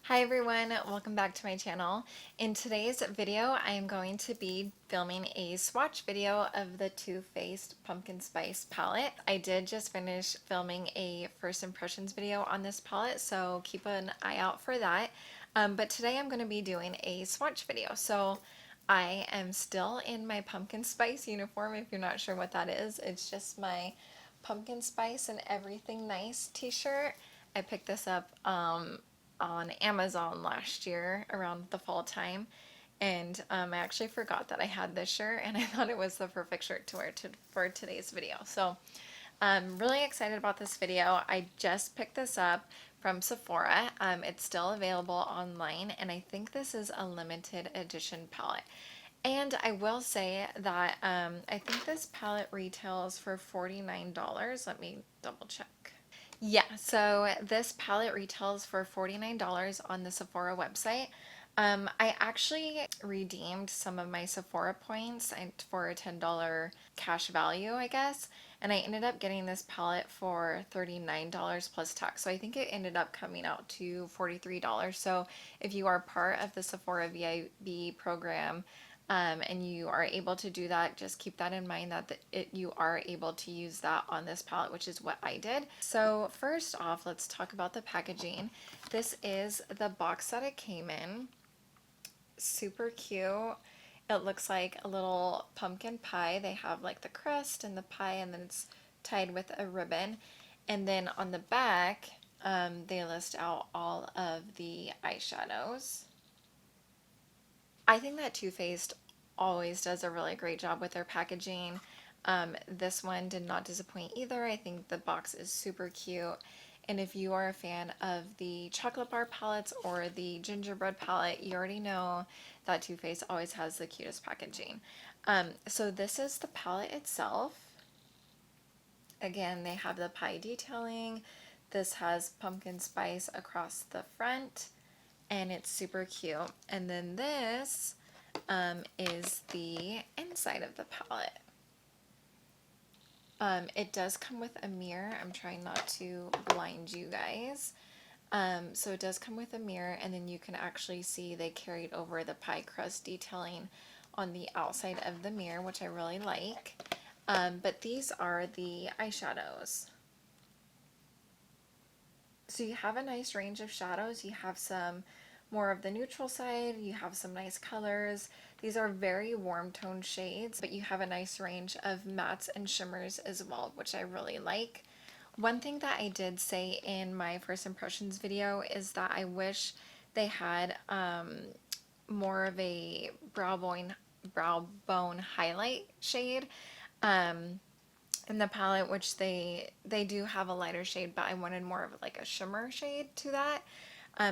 Hi everyone, welcome back to my channel. In today's video, I am going to be filming a swatch video of the Too Faced Pumpkin Spice palette. I did just finish filming a first impressions video on this palette, so keep an eye out for that. But today I'm going to be doing a swatch video. So I am still in my pumpkin spice uniform. If you're not sure what that is, it's just my pumpkin spice and everything nice t-shirt. I picked this up on Amazon last year around the fall time, and I actually forgot that I had this shirt, and I thought it was the perfect shirt to wear for today's video. So I'm really excited about this video. I just picked this up from Sephora. It's still available online, and I think this is a limited edition palette. And I will say that I think this palette retails for $49. Let me double check. Yeah, so this palette retails for $49 on the Sephora website. I actually redeemed some of my Sephora points for a $10 cash value, I guess, and I ended up getting this palette for $39 plus tax. So I think it ended up coming out to $43. So if you are part of the Sephora VIB program, and you are able to do that, just keep that in mind that you are able to use that on this palette, which is what I did. So first off, let's talk about the packaging. This is the box that it came in. Super cute. It looks like a little pumpkin pie. They have like the crust and the pie, and then it's tied with a ribbon. And then on the back, they list out all of the eyeshadows. I think that Too Faced always does a really great job with their packaging. This one did not disappoint either. I think the box is super cute. And if you are a fan of the chocolate bar palettes or the gingerbread palette, you already know that Too Faced always has the cutest packaging. So this is the palette itself. Again, they have the pie detailing. This has pumpkin spice across the front, and it's super cute. And then this is the inside of the palette. It does come with a mirror. I'm trying not to blind you guys. So it does come with a mirror, and then you can actually see they carried over the pie crust detailing on the outside of the mirror, which I really like. But these are the eyeshadows. So you have a nice range of shadows. You have some more of the neutral side, you have some nice colors. These are very warm tone shades, but you have a nice range of mattes and shimmers as well, which I really like. One thing that I did say in my first impressions video is that I wish they had more of a brow bone highlight shade in the palette, which they do have a lighter shade, but I wanted more of like a shimmer shade to that.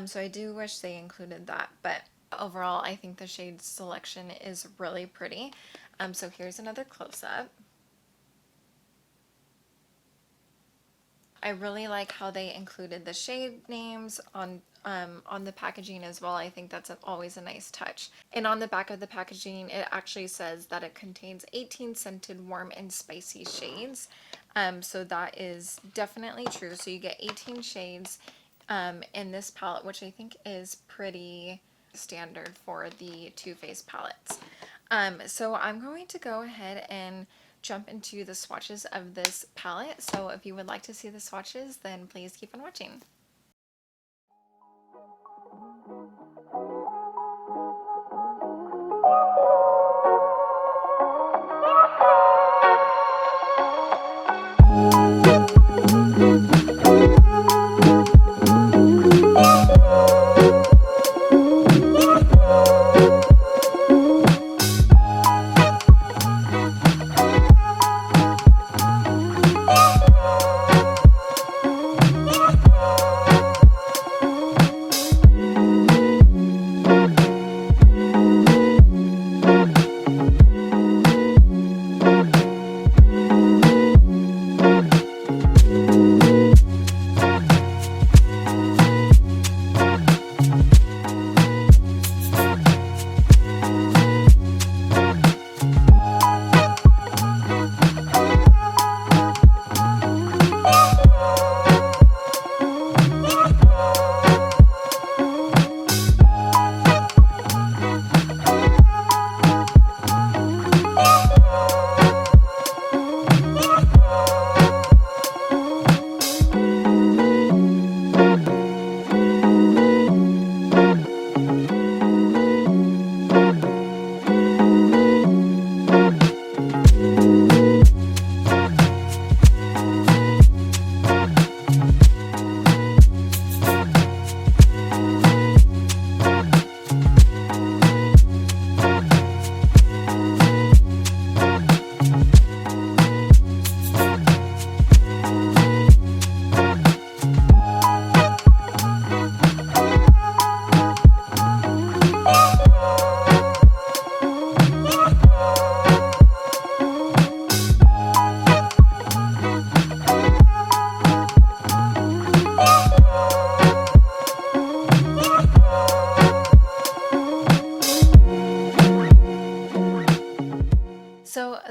So I do wish they included that, but overall I think the shade selection is really pretty. So here's another close-up. I really like how they included the shade names on the packaging as well. I think that's always a nice touch. And on the back of the packaging, it actually says that it contains 18 scented warm and spicy shades. So that is definitely true. So you get 18 shades in this palette, which I think is pretty standard for the Too Faced palettes. So I'm going to go ahead and jump into the swatches of this palette. So if you would like to see the swatches, then please keep on watching.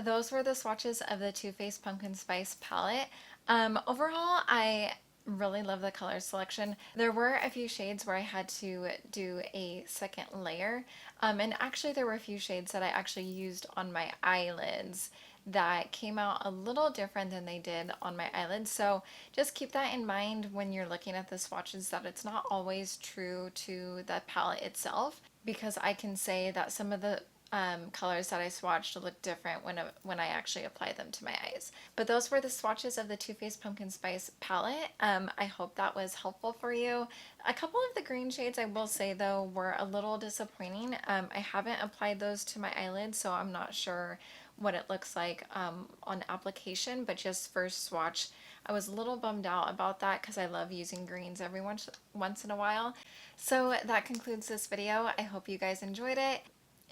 those were the swatches of the Too Faced Pumpkin Spice palette. Overall, I really love the color selection. There were a few shades where I had to do a second layer. And actually there were a few shades that I actually used on my eyelids that came out a little different than they did on my eyelids. So just keep that in mind when you're looking at the swatches, that it's not always true to the palette itself, because I can say that some of the colors that I swatched look different when I actually apply them to my eyes. But those were the swatches of the Too Faced Pumpkin Spice palette. I hope that was helpful for you. A couple of the green shades, I will say though, were a little disappointing. I haven't applied those to my eyelids, so I'm not sure what it looks like on application, but just first swatch, I was a little bummed out about that because I love using greens every once in a while. So that concludes this video. I hope you guys enjoyed it.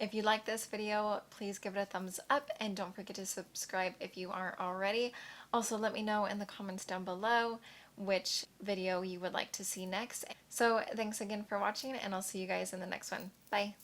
If you like this video, please give it a thumbs up and don't forget to subscribe if you aren't already. Also, let me know in the comments down below which video you would like to see next. So thanks again for watching, and I'll see you guys in the next one. Bye!